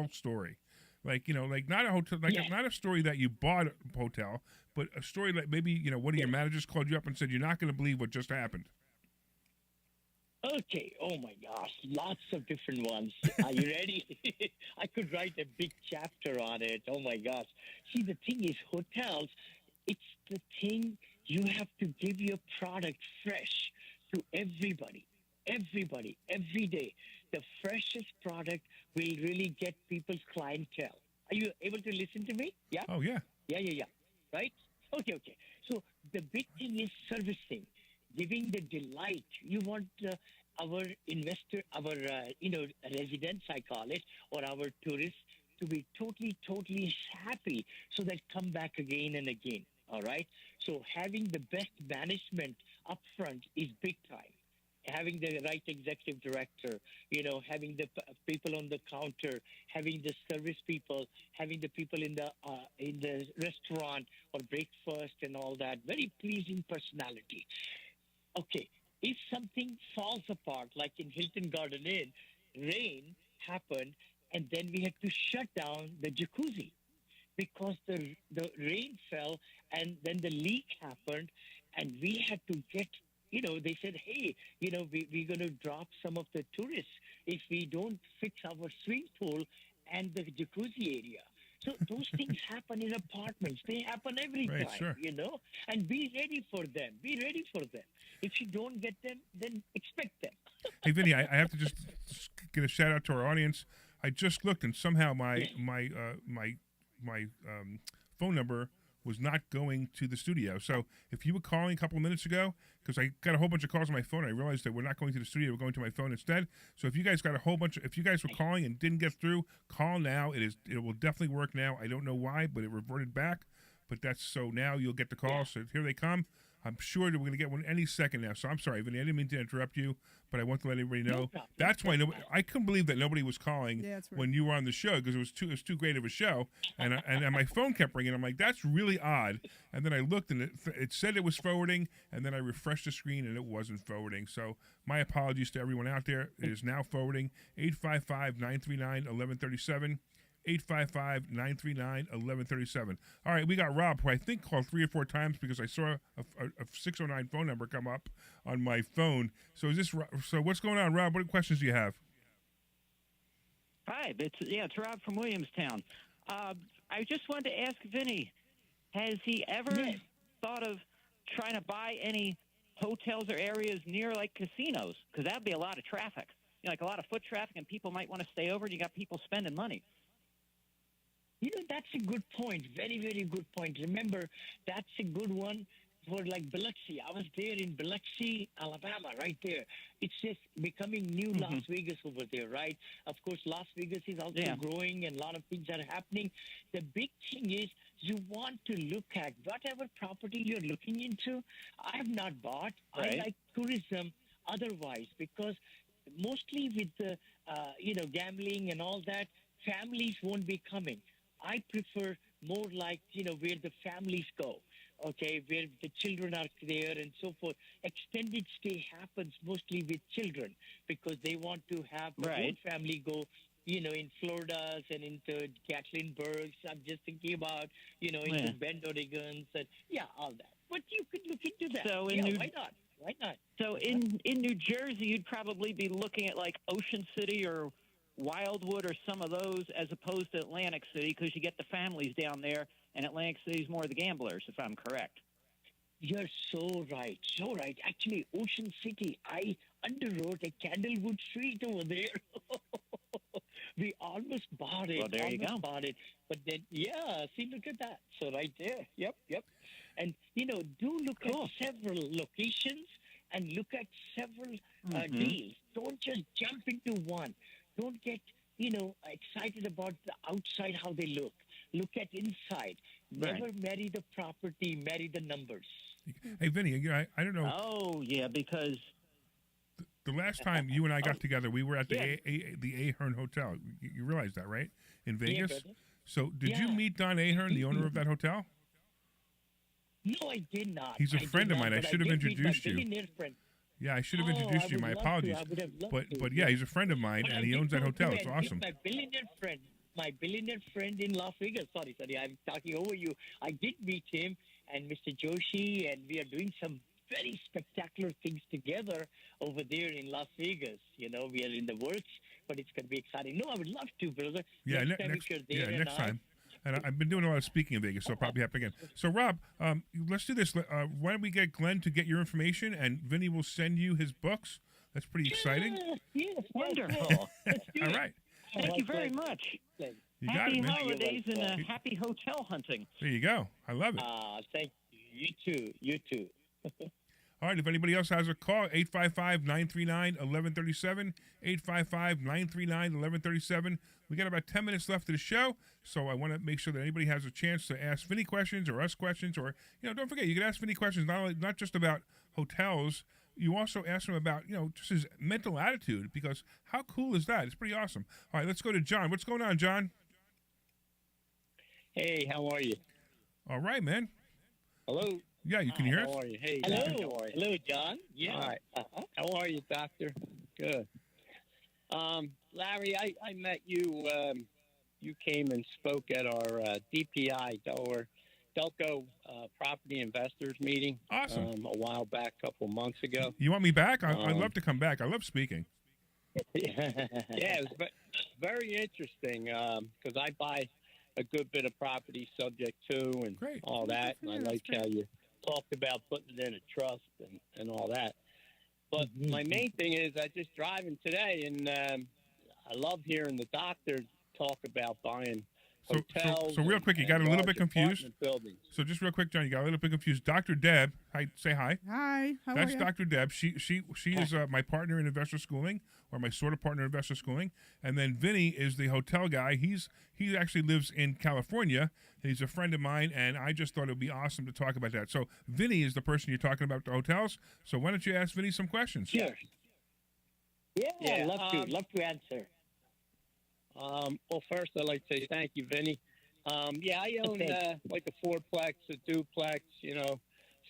story. Not a hotel, not a story that you bought a hotel, but a story that maybe, one of your managers called you up and said, you're not going to believe what just happened. Okay. Oh, my gosh. Lots of different ones. Are you ready? I could write a big chapter on it. Oh, my gosh. See, the thing is, hotels, it's the thing you have to give your product fresh to everybody, every day. The freshest product will really get people's clientele. Are you able to listen to me? Yeah? Oh, yeah. Yeah. Right? Okay. So the big thing is servicing, giving the delight. You want our investor, our, residents, I call it, or our tourists to be totally happy so they come back again and again. All right? So having the best management up front is big time. Having the right executive director, having the people on the counter, having the service people, having the people in the restaurant or breakfast and all that. Very pleasing personality. Okay, if something falls apart, like in Hilton Garden Inn, rain happened, and then we had to shut down the jacuzzi because the rain fell, and then the leak happened, and we had to get. They said, hey, we're going to drop some of the tourists if we don't fix our swimming pool and the jacuzzi area. So those things happen in apartments. They happen every time, sure. And be ready for them. If you don't get them, then expect them. Hey, Vinney, I have to just get a shout out to our audience. I just looked, and somehow my phone number was not going to the studio. So if you were calling a couple of minutes ago, because I got a whole bunch of calls on my phone, I realized that we're not going to the studio, we're going to my phone instead. So if you guys got if you guys were calling and didn't get through, call now. It will definitely work now. I don't know why, but it reverted back. But so now you'll get the call. Yeah. So here they come. I'm sure that we're going to get one any second now. So I'm sorry, Vinney, I didn't mean to interrupt you, but I want to let everybody know. No, that's why I couldn't believe that nobody was calling when you were on the show because it was too great of a show, and my phone kept ringing. I'm like, that's really odd. And then I looked and it said it was forwarding, and then I refreshed the screen and it wasn't forwarding. So my apologies to everyone out there. It is now forwarding. 855-939-1137. 855-939-1137. All right, we got Rob, who I think called 3 or 4 times because I saw a 609 phone number come up on my phone. So what's going on, Rob? What questions do you have? Hi, it's Rob from Williamstown. I just wanted to ask Vinney, has he ever thought of trying to buy any hotels or areas near like casinos? Because that'd be a lot of traffic, like a lot of foot traffic, and people might want to stay over, and you got people spending money. That's a good point. Very, very good point. Remember, that's a good one for like Biloxi. I was there in Biloxi, Alabama, right there. It's just becoming new Las Vegas over there, right? Of course, Las Vegas is also growing and a lot of things are happening. The big thing is you want to look at whatever property you're looking into. I have not bought. Right. I like tourism otherwise because mostly with the, gambling and all that, families won't be coming. I prefer more like, where the families go, okay, where the children are there and so forth. Extended stay happens mostly with children because they want to have the whole family go, in Florida's and into Gatlinburg's. I'm just thinking about, into Bend, Oregon's and, all that. But you could look into that. So why not? Why not? So in New Jersey, you'd probably be looking at like Ocean City or Wildwood or some of those as opposed to Atlantic City because you get the families down there, and Atlantic City's more the gamblers, if I'm correct. You're so right. So right. Actually, Ocean City, I underwrote a Candlewood Street over there. We almost bought it. Well, there you go. Bought it. But then, see, look at that. So right there. Yep. And, do look at several locations and look at several deals. Don't just jump into one. Don't get, excited about the outside, how they look. Look at inside. Never marry the property, marry the numbers. Hey, Vinny, I don't know. Oh, yeah, because The last time you and I got together, we were at the Ahern Hotel. You realize that, right? In Vegas? brother. So did you meet Don Ahern, the owner of that hotel? No, I did not. He's a friend of mine. I should have introduced you. Friend. Yeah, I should have introduced you. My apologies. But yeah, he's a friend of mine, and he owns that hotel. It's awesome. My billionaire friend in Las Vegas. Sorry, I'm talking over you. I did meet him and Mr. Joshi, and we are doing some very spectacular things together over there in Las Vegas. We are in the works, but it's going to be exciting. No, I would love to, brother. Yeah, next time. And I've been doing a lot of speaking in Vegas, so I'll probably happen again. So, Rob, let's do this. Why don't we get Glenn to get your information, and Vinny will send you his books. That's pretty exciting. Yes, wonderful. All right. Thank you very much. You got happy it, man. holidays and happy hotel hunting. There you go. I love it. Thank you. You too. All right, if anybody else has a call, 855-939-1137, 855-939-1137. We got about 10 minutes left of the show, so I want to make sure that anybody has a chance to ask Vinny questions or us questions, or, don't forget, you can ask Vinny questions not just about hotels. You also ask him about, just his mental attitude, because how cool is that? It's pretty awesome. All right, let's go to John. What's going on, John? Hey, how are you? All right, man. Hello? Yeah, you can hear us? How are you? Hey, Hello. Doctor, how are you? Hello, John. Yeah. All right. How are you, Doctor? Good. Larry, I met you. You came and spoke at our DPI, Delco Property Investors meeting. Awesome. A while back, a couple months ago. You want me back? I'd love to come back. I love speaking. Yeah, it was very interesting because I buy a good bit of property subject to and all that. And I like how you talked about putting it in a trust and all that. But my main thing is I just driving today, and I love hearing the doctor talk about buying hotels. So real quick, you got a little bit confused. Buildings. So just real quick, John, you got a little bit confused. Dr. Deb, hi, say hi. Hi. That's Dr. Deb. She is my partner in investor schooling, or my sort of partner in investor schooling. And then Vinny is the hotel guy. He actually lives in California. He's a friend of mine, and I just thought it would be awesome to talk about that. So Vinny is the person you're talking about, the hotels. So why don't you ask Vinny some questions? Sure. Yeah, love to answer. Well, first, I'd like to say thank you, Vinny. I own like a fourplex, a duplex,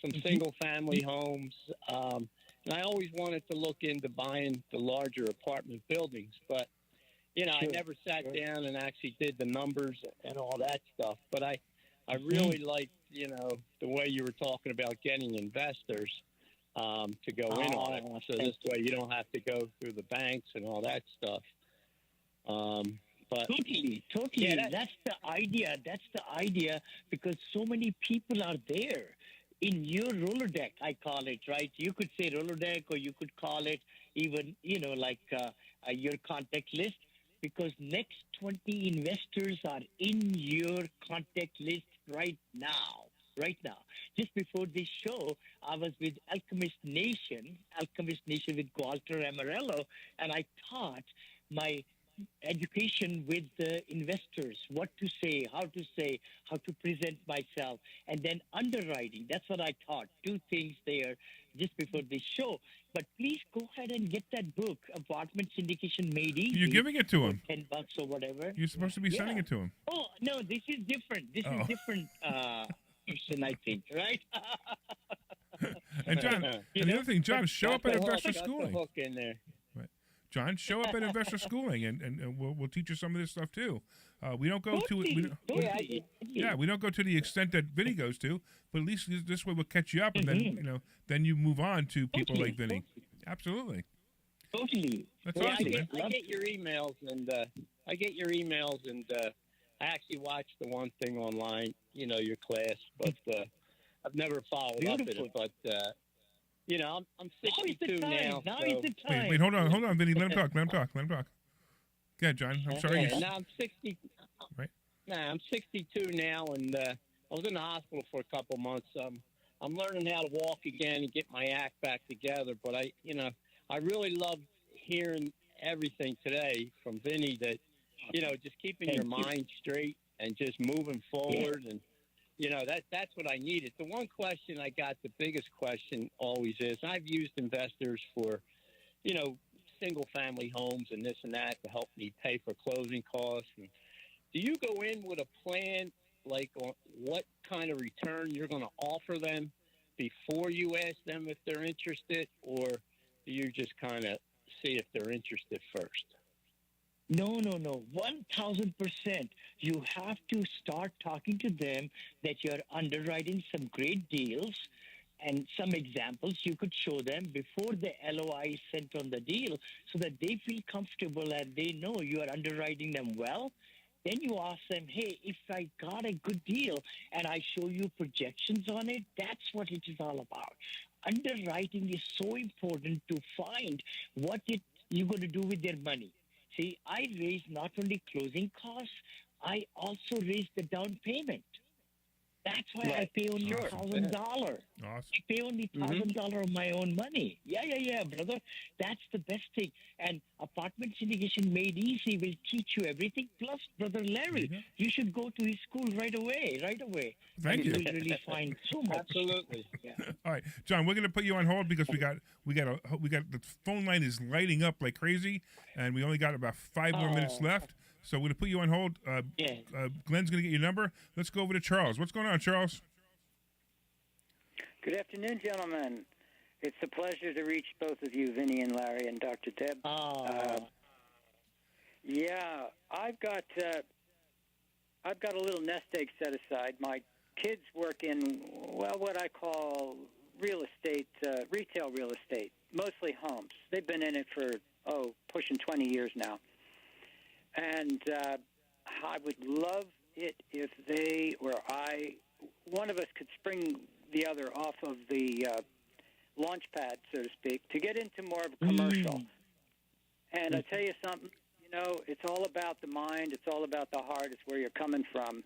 some single-family homes. And I always wanted to look into buying the larger apartment buildings. But, I never sat down and actually did the numbers and all that stuff. But I really like, the way you were talking about getting investors to go in on it. So this way you don't have to go through the banks and all that stuff. But totally. Yeah, that's the idea because so many people are there in your Rolodex, I call it, right? You could say Rolodex, or you could call it even, your contact list. because next 20 investors are in your contact list right now. Right now. Just before this show, I was with Alchemist Nation with Walter Amarello, and I taught my education with the investors, what to say, how to present myself, and then underwriting. That's what I taught. 2 things there just before this show. But please go ahead and get that book, Apartment Syndication Made Easy. You're giving it to him. $10 or whatever. You're supposed to be sending it to him. Oh, no, this is different. This is different person, I think, right? And John, and the other thing, John, show up at Investor Got the Schooling. hook in there. Right. John, show up at Investor Schooling, and we'll teach you some of this stuff too. We don't go to we don't go to the extent that Vinney goes to, but at least this way we'll catch you up, and then you move on to people like Vinney. Absolutely. Totally. That's Yeah, awesome, man. I get your emails, and I actually watched the one thing online, your class, but I've never followed up in it. But I'm 62 now. Now so. is the time. Wait, hold on, Vinney. Let him talk. Go ahead, John. I'm sorry. Yeah, now I'm 60. Right. Nah, I'm 62 now, and I was in the hospital for a couple months. I'm learning how to walk again and get my act back together. But I really love hearing everything today from Vinney. That just keeping your mind straight and just moving forward, and that's what I needed. The one question I got, the biggest question always is, I've used investors for, single family homes and this and that to help me pay for closing costs. And do you go in with a plan, like on what kind of return you're going to offer them before you ask them if they're interested, or do you just kind of see if they're interested first? No. 1,000%. You have to start talking to them that you're underwriting some great deals, and some examples you could show them before the LOI is sent on the deal, so that they feel comfortable and they know you are underwriting them well. Then you ask them, hey, if I got a good deal and I show you projections on it, that's what it is all about. Underwriting is so important to find what you're going to do with their money. See, I raise not only closing costs, I also raise the down payment. That's why I pay only $1,000. Awesome. I pay only $1,000 of my own money. Yeah, brother. That's the best thing. And Apartment Syndication Made Easy will teach you everything. Plus, Brother Larry, you should go to his school right away. Thank you. You'll really find so much. Absolutely. Yeah. All right, John, we're going to put you on hold because we got the phone line is lighting up like crazy, and we only got about 5 more minutes left. So we're going to put you on hold. Glenn's going to get your number. Let's go over to Charles. What's going on, Charles? Good afternoon, gentlemen. It's a pleasure to reach both of you, Vinney and Larry and Dr. Deb. I've got a little nest egg set aside. My kids work in, what I call real estate, retail real estate, mostly homes. They've been in it for, pushing 20 years now. And I would love it if they or one of us could spring the other off of the launch pad, so to speak, to get into more of a commercial. And I tell you something, it's all about the mind. It's all about the heart. It's where you're coming from.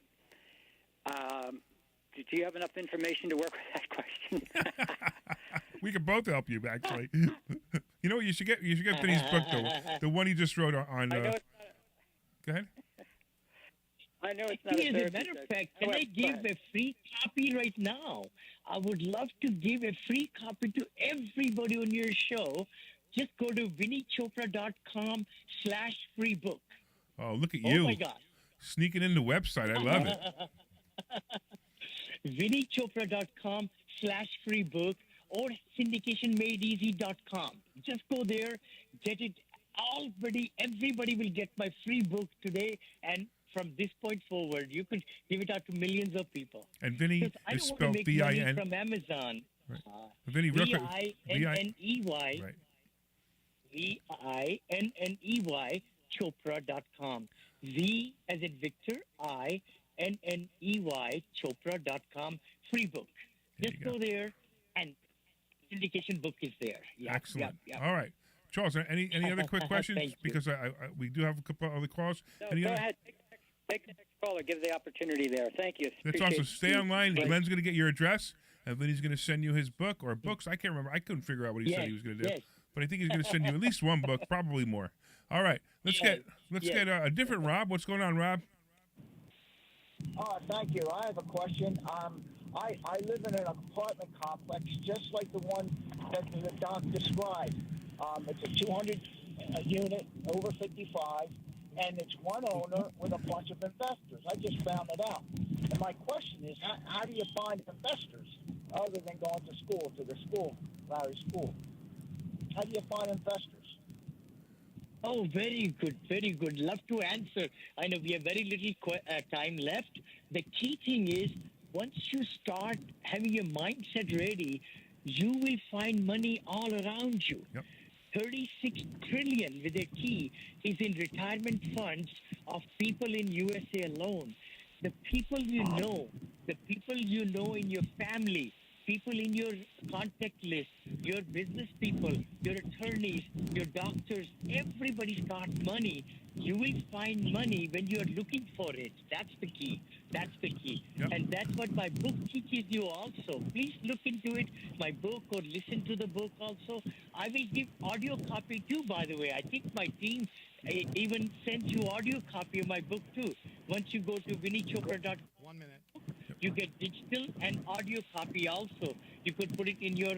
Do you have enough information to work with that question? We can both help you, actually. You know what? You should get Vinny's book, the one he just wrote on. Go ahead. I know it's not As a matter of fact, can I give a free copy right now? I would love to give a free copy to everybody on your show. Just go to VinneyChopra.com/free book. Oh, look at you. Oh, my God. Sneaking in the website. I love it. VinneyChopra.com/free book or syndicationmadeeasy.com. Just go there, get it. Everybody will get my free book today, and from this point forward, you could give it out to millions of people. And Vinney is spelled V-I-N. From Amazon. Right. Vinney, real quick. V-I-N-N-E-Y. Right. V-I-N-N-E-Y, Chopra.com. V as in Victor, I-N-N-E-Y, Chopra.com. Free book. Just go there, and syndication book is there. Yeah, Excellent. Yeah. All right. Charles, any other quick questions? Thank you. Because we do have a couple other calls. No, Any go other? ahead. Take the next caller. Give the opportunity there. Thank you. That's Appreciate awesome. Stay you. online. Glenn's going to get your address, and then he's going to send you his book or books. I can't remember. I couldn't figure out what he said he was going to do. Yes. But I think he's going to send you at least one book, probably more. All right. Let's get a different Rob. What's going on, Rob? Thank you. I have a question. I live in an apartment complex just like the one that the doc described. It's a 200-unit, over 55, and it's one owner with a bunch of investors. I just found it out. And my question is, how do you find investors other than going to school, Larry's school? How do you find investors? Oh, very good, very good. Love to answer. I know we have very little time left. The key thing is, once you start having your mindset ready, you will find money all around you. Yep. 36 trillion with a T is in retirement funds of people in USA alone. The people you know in your family, people in your contact list, your business people, your attorneys, your doctors, everybody's got money. You will find money when you are looking for it. That's the key. That's the key. Yep. And that's what my book teaches you also. Please look into it, my book, or listen to the book also. I will give audio copy too, by the way. I think my team even sent you audio copy of my book too. Once you go to VinneyChopra.com. 1 minute. You get digital and audio copy also. You could put it in your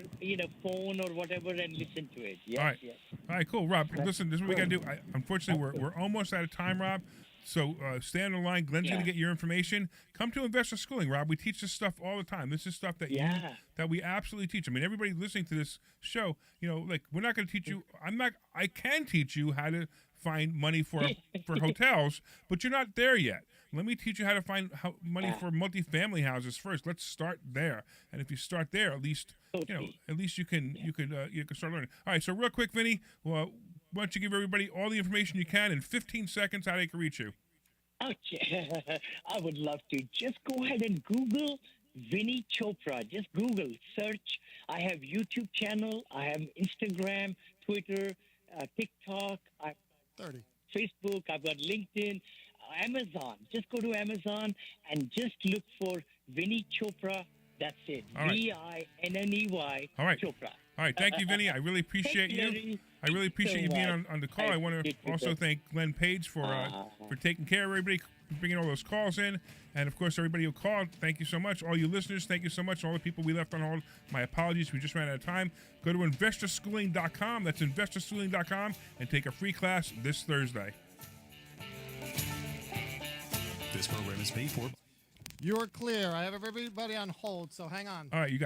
phone or whatever and listen to it. Yes, All right. yes. All right, cool. Rob, listen, this is what we got to do. Unfortunately, we're almost out of time, Rob. So stay on the line. Glenn's going to get your information. Come to Investor Schooling, Rob. We teach this stuff all the time. This is stuff that that we absolutely teach. I mean, everybody listening to this show, like we're not going to teach you. I can teach you how to find money for hotels, but you're not there yet. Let me teach you how to find money for multifamily houses first. Let's start there. And if you start there, at least you can start learning. All right. So real quick, Vinny, why don't you give everybody all the information you can in 15 seconds how they can reach you? Okay. I would love to. Just go ahead and Google Vinney Chopra. Just Google, search. I have YouTube channel. I have Instagram, Twitter, TikTok, 30. Facebook. I've got LinkedIn. Amazon. Just go to Amazon and just look for Vinney Chopra. That's it. All right. Vinney. All right. Chopra. All right. Thank you, Vinny. I really appreciate you. Larry. I really appreciate you being much. on the call. I want to also thank Glenn Page for taking care of everybody, bringing all those calls in. And, of course, everybody who called, thank you so much. All you listeners, thank you so much. All the people we left on hold, my apologies. We just ran out of time. Go to investorschooling.com. That's investorschooling.com and take a free class this Thursday. This program is paid for. You're clear. I have everybody on hold, so hang on. All right, you got it.